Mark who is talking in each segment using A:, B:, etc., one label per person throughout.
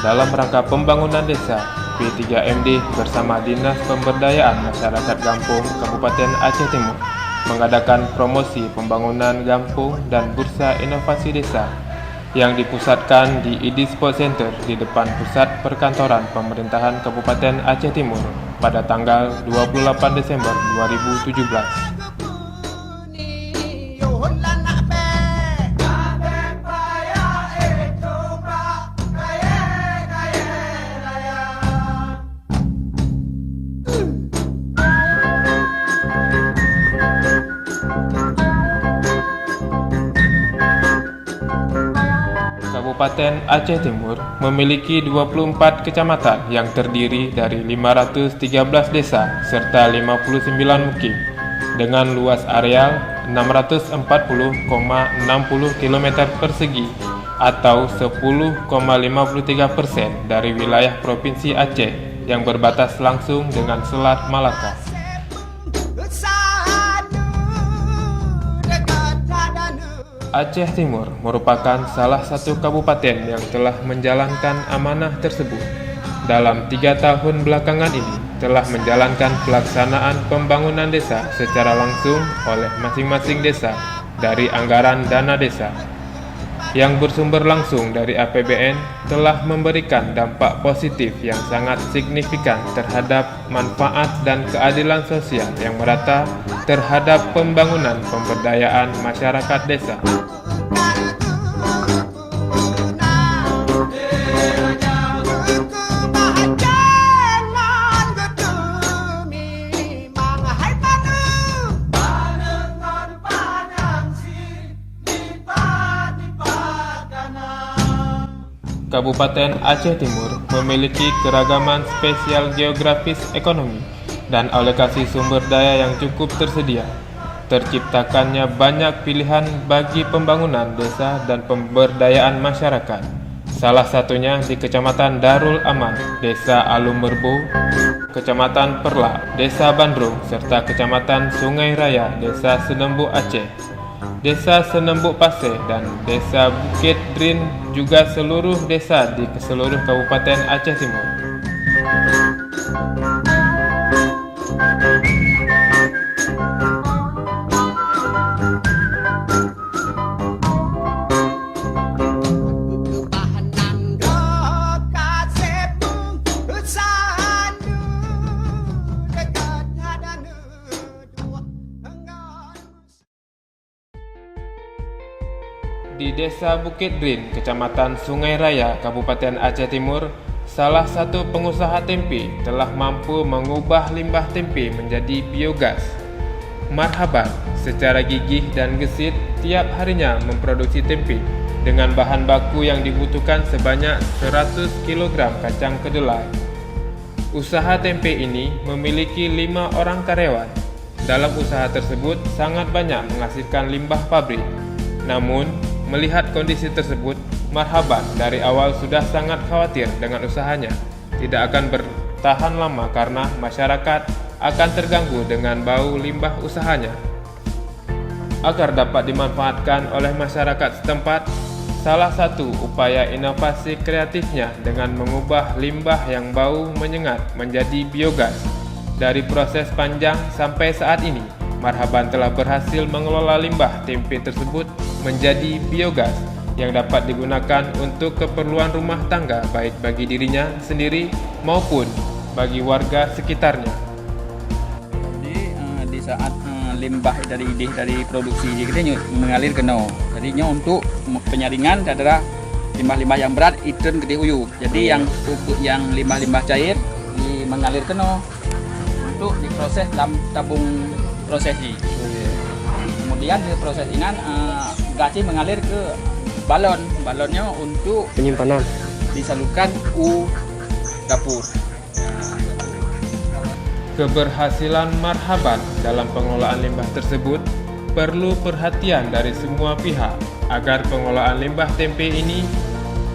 A: Dalam rangka pembangunan desa, P3MD bersama Dinas Pemberdayaan Masyarakat Gampung Kabupaten Aceh Timur mengadakan promosi pembangunan Gampung dan Bursa Inovasi Desa yang dipusatkan di ID Sport Center di depan Pusat Perkantoran Pemerintahan Kabupaten Aceh Timur pada tanggal 28 Desember 2017. Kabupaten Aceh Timur memiliki 24 kecamatan yang terdiri dari 513 desa serta 59 mukim dengan luas areal 640,60 km persegi atau 10,53% dari wilayah Provinsi Aceh yang berbatas langsung dengan Selat Malaka. Aceh Timur merupakan salah satu kabupaten yang telah menjalankan amanah tersebut. Dalam 3 tahun belakangan ini telah menjalankan pelaksanaan pembangunan desa secara langsung oleh masing-masing desa dari anggaran dana desa yang bersumber langsung dari APBN telah memberikan dampak positif yang sangat signifikan terhadap manfaat dan keadilan sosial yang merata terhadap pembangunan pemberdayaan masyarakat desa. Kabupaten Aceh Timur memiliki keragaman spesial geografis ekonomi dan alokasi sumber daya yang cukup tersedia. Terciptakannya banyak pilihan bagi pembangunan desa dan pemberdayaan masyarakat. Salah satunya di Kecamatan Darul Aman, Desa Alum Merbu, Kecamatan Perla, Desa Bandrung, serta Kecamatan Sungai Raya, Desa Senembuk Aceh, Desa Senembuk Pasir, dan Desa Bukit Drin, juga seluruh desa di seluruh Kabupaten Aceh Timur. Di Desa Bukit Drin, Kecamatan Sungai Raya, Kabupaten Aceh Timur, salah satu pengusaha tempe telah mampu mengubah limbah tempe menjadi biogas. Marhaban secara gigih dan gesit tiap harinya memproduksi tempe dengan bahan baku yang dibutuhkan sebanyak 100 kg kacang kedelai. Usaha tempe ini memiliki 5 orang karyawan. Dalam usaha tersebut sangat banyak menghasilkan limbah pabrik. Namun, melihat kondisi tersebut, Marhaban dari awal sudah sangat khawatir dengan usahanya. Tidak akan bertahan lama karena masyarakat akan terganggu dengan bau limbah usahanya. Agar dapat dimanfaatkan oleh masyarakat setempat, salah satu upaya inovasi kreatifnya dengan mengubah limbah yang bau menyengat menjadi biogas. Dari proses panjang sampai saat ini, Marhaban telah berhasil mengelola limbah tempe tersebut menjadi biogas yang dapat digunakan untuk keperluan rumah tangga baik bagi dirinya sendiri maupun bagi warga sekitarnya.
B: Jadi di saat limbah dari produksi kita mengalir ke no. Jadinya untuk penyaringan adalah limbah-limbah yang berat itu ke uyu. Jadi yang limbah-limbah cair mengalir ke no untuk diproses dalam tabung prosesi. Kemudian di proses ini gasnya mengalir ke balon. Balonnya untuk
C: penyimpanan.
B: disalurkan ke dapur.
A: Keberhasilan Marhaban dalam pengelolaan limbah tersebut perlu perhatian dari semua pihak agar pengelolaan limbah tempe ini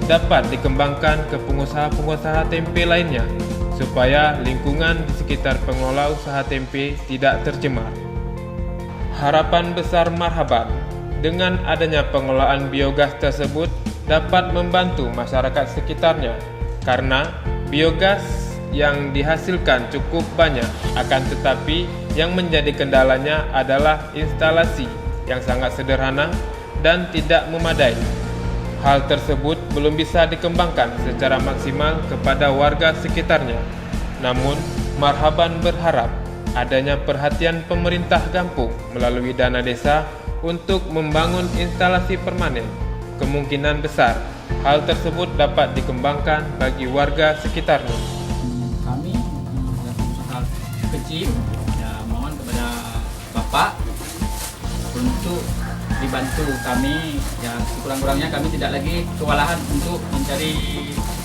A: dapat dikembangkan ke pengusaha-pengusaha tempe lainnya supaya lingkungan di sekitar pengelola usaha tempe tidak tercemar. Harapan besar Marhaban dengan adanya pengelolaan biogas tersebut dapat membantu masyarakat sekitarnya karena biogas yang dihasilkan cukup banyak, akan tetapi yang menjadi kendalanya adalah instalasi yang sangat sederhana dan tidak memadai. Hal tersebut belum bisa dikembangkan secara maksimal kepada warga sekitarnya. Namun, Marhaban berharap adanya perhatian pemerintah kampung melalui dana desa untuk membangun instalasi permanen. Kemungkinan besar hal tersebut dapat dikembangkan bagi warga sekitarnya.
B: Kami dari usaha kecil ya, mohon kepada Bapak untuk dibantu kami ya, sekurang-kurangnya kami tidak lagi kewalahan untuk mencari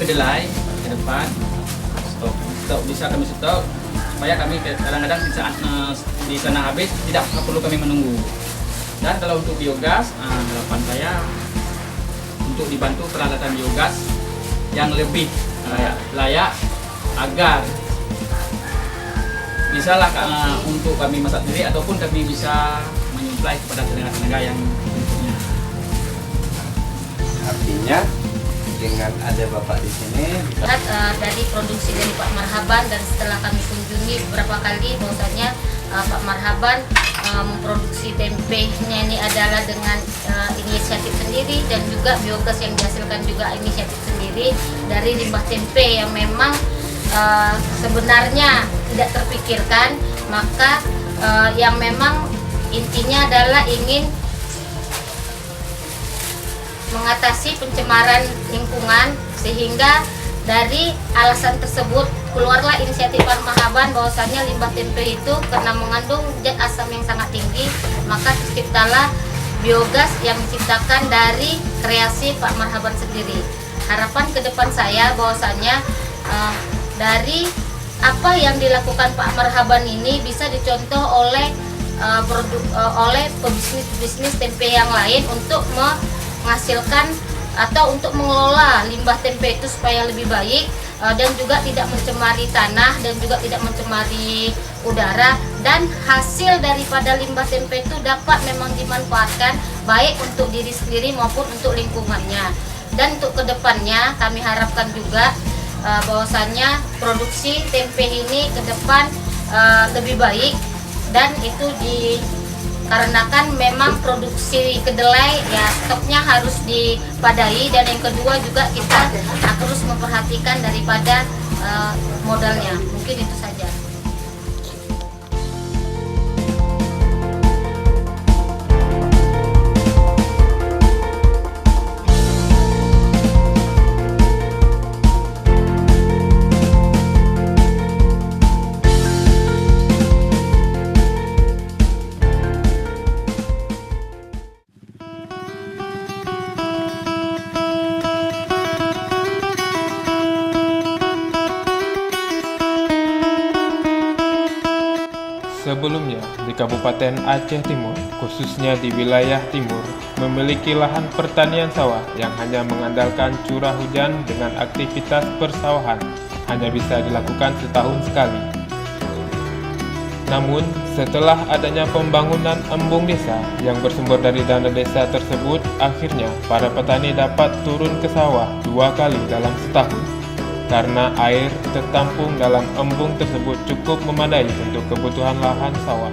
B: kedelai ke depan. Stok bisa kami stok supaya kami kadang-kadang di saat di sana habis tidak perlu kami menunggu. Dan kalau untuk biogas, harapan saya untuk dibantu peralatan biogas yang lebih layak agar bisalah untuk kami masak sendiri ataupun kami bisa menyuplai kepada tenaga-tenaga yang berikutnya.
C: Artinya dengan ada Bapak di sini
D: dari produksi dari Pak Marhaban, dan setelah kami kunjungi beberapa kali bahwasanya Pak Marhaban memproduksi tempenya ini adalah dengan inisiatif sendiri, dan juga biogas yang dihasilkan juga inisiatif sendiri dari limbah tempe yang memang sebenarnya tidak terpikirkan. Maka yang memang intinya adalah ingin mengatasi pencemaran lingkungan, sehingga dari alasan tersebut keluarlah inisiatif Pak Marhaban bahwasannya limbah tempe itu karena mengandung zat asam yang sangat tinggi, maka terciptalah biogas yang diciptakan dari kreasi Pak Marhaban sendiri. Harapan ke depan saya bahwasannya dari apa yang dilakukan Pak Marhaban ini bisa dicontoh oleh oleh pebisnis tempe yang lain untuk menghasilkan atau untuk mengelola limbah tempe itu supaya lebih baik dan juga tidak mencemari tanah dan juga tidak mencemari udara, dan hasil daripada limbah tempe itu dapat memang dimanfaatkan baik untuk diri sendiri maupun untuk lingkungannya. Dan untuk kedepannya kami harapkan juga bahwasannya produksi tempe ini ke depan lebih baik, dan itu dikarenakan memang produksi kedelai ya stoknya harus dipadai, dan yang kedua juga kita harus memperhatikan daripada modalnya. Mungkin itu saja.
A: Sebelumnya, di Kabupaten Aceh Timur, khususnya di wilayah timur, memiliki lahan pertanian sawah yang hanya mengandalkan curah hujan dengan aktivitas persawahan hanya bisa dilakukan setahun sekali. Namun, setelah adanya pembangunan embung desa yang bersumber dari dana desa tersebut, akhirnya para petani dapat turun ke sawah 2 kali dalam setahun. Karena air tertampung dalam embung tersebut cukup memadai untuk kebutuhan lahan sawah.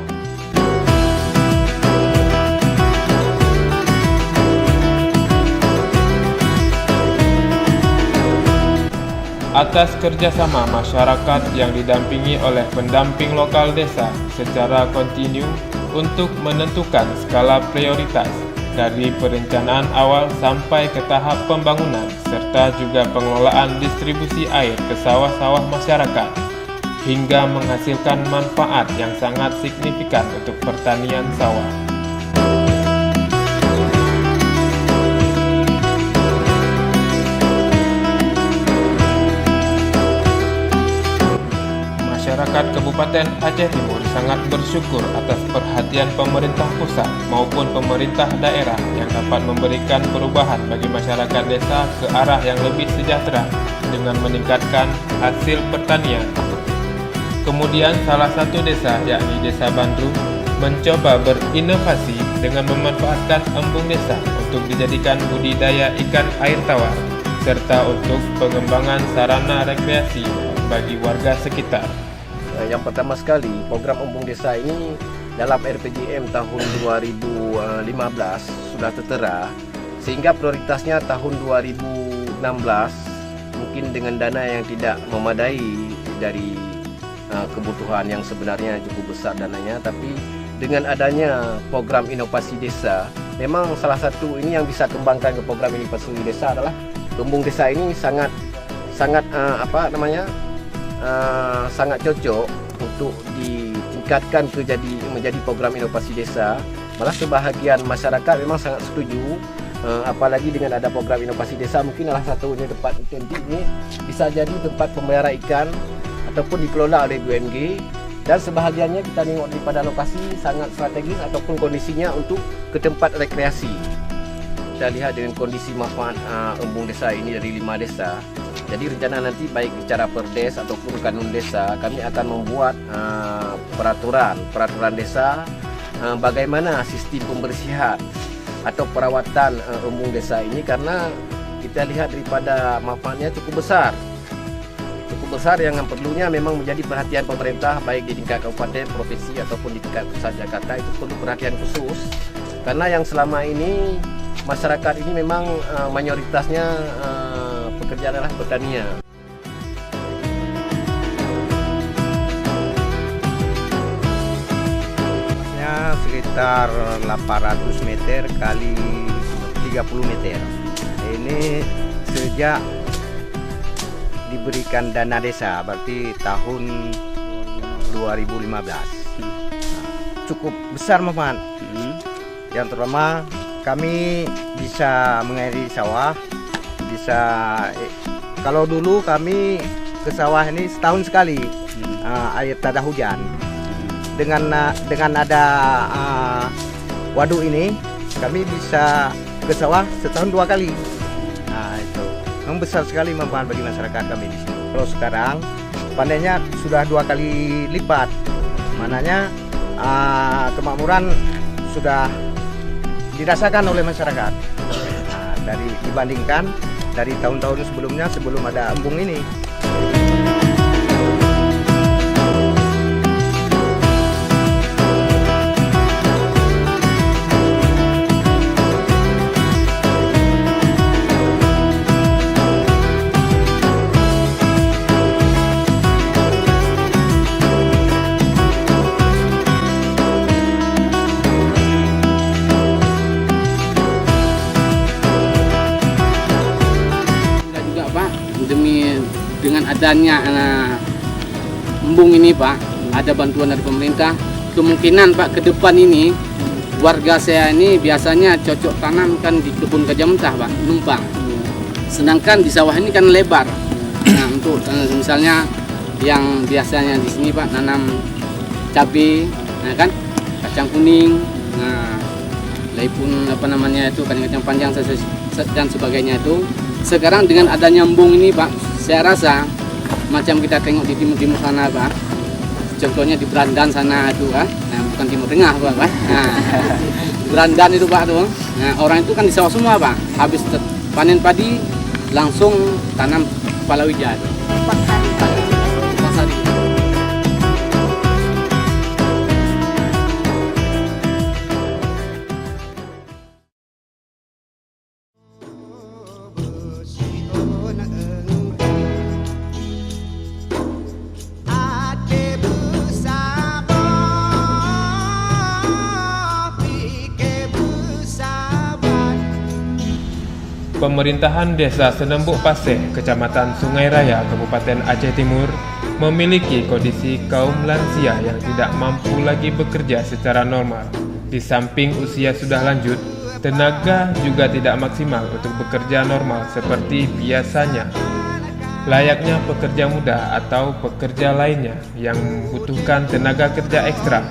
A: Atas kerjasama masyarakat yang didampingi oleh pendamping lokal desa secara kontinu untuk menentukan skala prioritas dari perencanaan awal sampai ke tahap pembangunan, serta juga pengelolaan distribusi air ke sawah-sawah masyarakat, hingga menghasilkan manfaat yang sangat signifikan untuk pertanian sawah. Masyarakat Kabupaten Aceh Timur sangat bersyukur atas perhatian pemerintah pusat maupun pemerintah daerah yang dapat memberikan perubahan bagi masyarakat desa ke arah yang lebih sejahtera dengan meningkatkan hasil pertanian. Kemudian salah satu desa, yakni Desa Bandung, mencoba berinovasi dengan memanfaatkan embung desa untuk dijadikan budidaya ikan air tawar serta untuk pengembangan sarana rekreasi bagi warga sekitar.
E: Yang pertama sekali, program Embung Desa ini dalam RPJM tahun 2015 sudah tertera, sehingga prioritasnya tahun 2016 mungkin dengan dana yang tidak memadai dari kebutuhan yang sebenarnya cukup besar dananya, tapi dengan adanya program inovasi desa, memang salah satu ini yang bisa kembangkan ke program inovasi desa adalah Embung Desa ini sangat sangat cocok untuk ditingkatkan menjadi program inovasi desa. Malah sebahagian masyarakat memang sangat setuju, apalagi dengan ada program inovasi desa, mungkin salah satunya tempat otentik ini bisa jadi tempat pemelihara ikan ataupun dikelola oleh BUMG, dan sebahagiannya kita tengok daripada lokasi sangat strategis ataupun kondisinya untuk ke tempat rekreasi. Kita lihat dengan kondisi manfaat Embung Desa ini dari 5 desa. Jadi rencana nanti baik secara perdes ataupun kanun desa, kami akan membuat peraturan desa bagaimana sistem pembersihan atau perawatan Embung Desa ini, karena kita lihat daripada manfaatnya cukup besar yang perlunya memang menjadi perhatian pemerintah baik di tingkat kabupaten, provinsi ataupun di tingkat pusat Jakarta. Itu perlu perhatian khusus karena yang selama ini masyarakat ini memang mayoritasnya pekerjaan adalah pertanian.
C: Sekitar 800 meter kali 30 meter. Ini sejak diberikan dana desa, berarti tahun 2015. Cukup besar manfaat. Yang terutama kami bisa mengairi sawah, bisa kalau dulu kami ke sawah ini setahun sekali air tak ada hujan. Dengan ada waduk ini kami bisa ke sawah setahun 2 kali. Nah itu memang besar sekali manfaat bagi masyarakat kami di sini. Kalau sekarang panennya sudah 2 kali lipat, mananya kemakmuran sudah dirasakan oleh masyarakat. Nah, dibandingkan dari tahun-tahun sebelumnya sebelum ada embung ini.
F: Dengan adanya embung ini Pak, ada bantuan dari pemerintah, kemungkinan Pak ke depan ini warga saya ini biasanya cocok tanam kan di kebun gajah mentah Pak, numpang. Sedangkan di sawah ini kan lebar. Nah, untuk misalnya yang biasanya di sini Pak nanam cabai, nah kan kacang kuning, nah laipun itu kacang panjang dan sebagainya itu. Sekarang dengan adanya embung ini Pak, saya rasa macam kita tengok di timur-timur sana Pak, contohnya di Brandan sana itu kan, nah, bukan Timur Tengah Pak, nah, Brandan itu Pak tuh, nah, orang itu kan di sawah semua Pak, habis panen padi langsung tanam palawija itu.
A: Pemerintahan Desa Senembuk Paseh, Kecamatan Sungai Raya, Kabupaten Aceh Timur, memiliki kondisi kaum lansia yang tidak mampu lagi bekerja secara normal. Di samping usia sudah lanjut, tenaga juga tidak maksimal untuk bekerja normal seperti biasanya. layaknya pekerja muda atau pekerja lainnya yang membutuhkan tenaga kerja ekstra.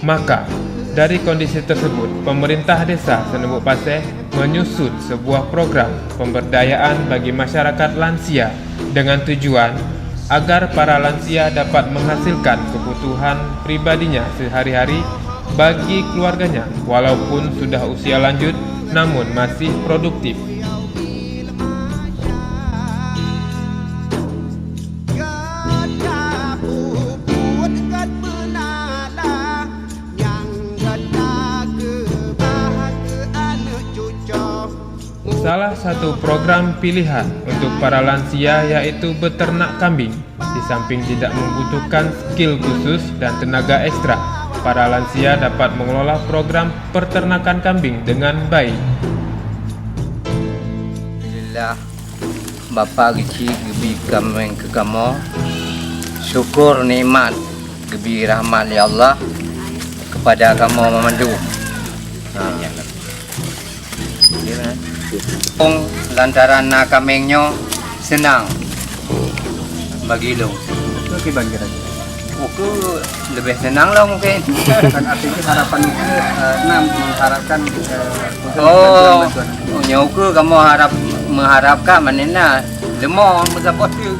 A: Maka, dari kondisi tersebut, pemerintah desa Senebuk Paseh menyusun sebuah program pemberdayaan bagi masyarakat lansia dengan tujuan agar para lansia dapat menghasilkan kebutuhan pribadinya sehari-hari bagi keluarganya walaupun sudah usia lanjut namun masih produktif. Salah satu program pilihan untuk para lansia yaitu beternak kambing. Di samping tidak membutuhkan skill khusus dan tenaga ekstra, para lansia dapat mengelola program peternakan kambing dengan baik.
C: Alhamdulillah, Bapa Gici gebi kambing ke kamu. Syukur nikmat gebi rahmat ya Allah kepada kamu memandu. Lantaran kambingnya senang bagi lo.
B: Oke bang kira-kira.
C: Aku lebih senang lah mungkin.
B: Kan artinya harapan itu mengharapkan
C: nyoku kamu mengharapkan mana lemah bersama tu.